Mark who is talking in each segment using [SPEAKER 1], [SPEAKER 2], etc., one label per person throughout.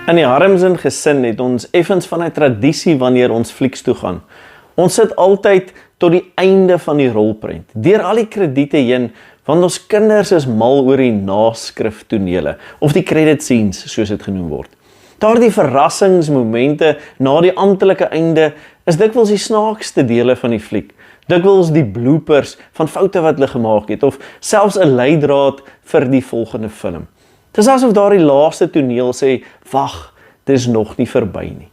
[SPEAKER 1] In die Harmsen gesin het ons effens van 'n tradisie wanneer ons flieks toe gaan. Ons sit altyd tot die einde van die rolprent, deur al die krediete heen, want ons kinders is mal oor die naskriftonele, of die credit scenes, soos dit genoem word. Daardie verrassingsmomente na die amptelike einde is dikwels die snaakste dele van die fliek. Dikwels die bloopers van foute wat hulle gemaak het, of selfs 'n leidraad vir die volgende film. Dis asof daardie laaste toneel sê, wag, dit is nog nie verby nie.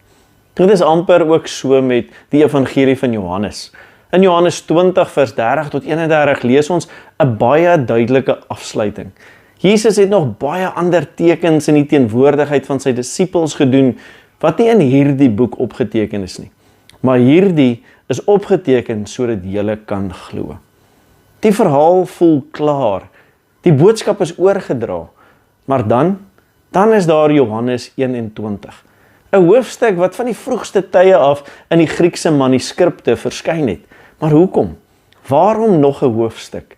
[SPEAKER 1] Dit is amper ook so met die evangelie van Johannes. In Johannes 20 vers 30 tot 31 lees ons 'n baie duidelike afsluiting. Jesus het nog baie ander tekens in die teenwoordigheid van sy disippels gedoen, wat nie in hierdie boek opgeteken is nie. Maar hierdie is opgeteken sodat julle kan glo. Die verhaal voel klaar, die boodskap is oorgedra, maar dan is daar Johannes 21. 'n hoofstuk wat van die vroegste tye af in die Griekse manuskripte verskyn het. Maar hoekom? Waarom nog 'n hoofstuk?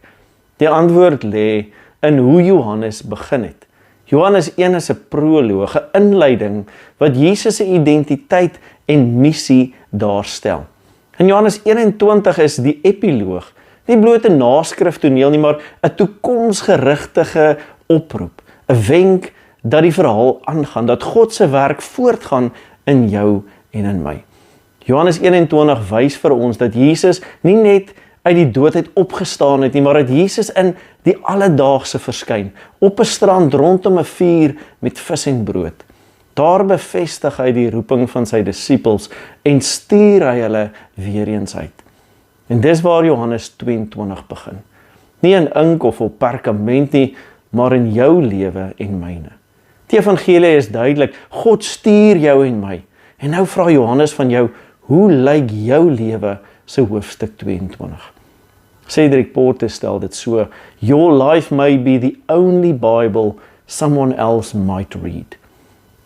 [SPEAKER 1] Die antwoord lê in hoe Johannes begin het. Johannes 1 is 'n proloog, 'n inleiding wat Jesus se identiteit en missie daarstel. In Johannes 21 is die epiloog, nie bloot 'n naskriftoneel nie, maar 'n toekomsgerigtige oproep, 'n wenk dat die verhaal aangaan, dat God se werk voortgaan in jou en in my. Johannes 21 wys vir ons dat Jesus nie net uit die doodheid opgestaan het nie, maar dat Jesus in die alledaagse verskyn, op 'n strand rondom 'n vuur met vis en brood. Daar bevestig hy die roeping van sy disippels en stuur hy hulle weer eens uit. En dis waar Johannes 22 begin. Nie in ink of op perkament nie, maar in jou lewe en myne. Die evangelie is duidelik, God stuur jou en my. En nou vra Johannes van jou, hoe lyk jou lewe se hoofstuk 22? Cedric Porter stel dit so, your life may be the only Bible someone else might read.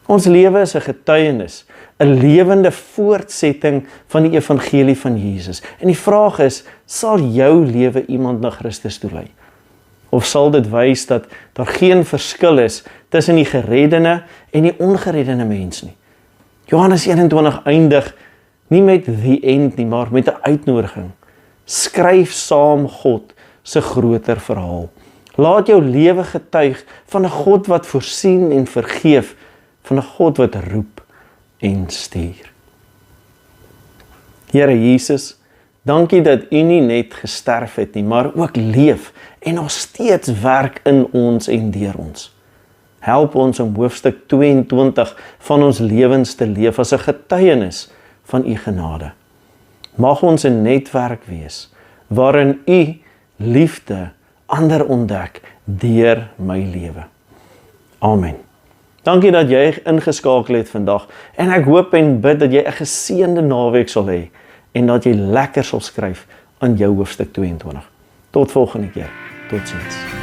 [SPEAKER 1] Ons lewe is 'n getuienis, 'n lewende voortsetting van die evangelie van Jesus. En die vraag is, sal jou lewe iemand na Christus toe lei? Of sal dit wys dat daar geen verskil is tussen die gereddene en die ongereddene mens nie? Johannes 21 eindig nie met the end nie, maar met 'n uitnodiging. Skryf saam God se groter verhaal. Laat jou lewe getuig van 'n God wat voorsien en vergeef, van 'n God wat roep en stuur. Here Jesus, dankie dat U nie net gesterf het nie, maar ook leef en nog steeds werk in ons en deur ons. Help ons om hoofstuk 22 van ons lewens te leef as 'n getuienis van U genade. Mag ons 'n netwerk wees waarin U liefde ander ontdek deur my lewe. Amen. Dankie dat jy ingeskakel het vandag en ek hoop en bid dat jy 'n geseënde naweek sal hê en dat jy lekker sal skryf aan jou hoofstuk 22. Tot volgende keer. Totsiens.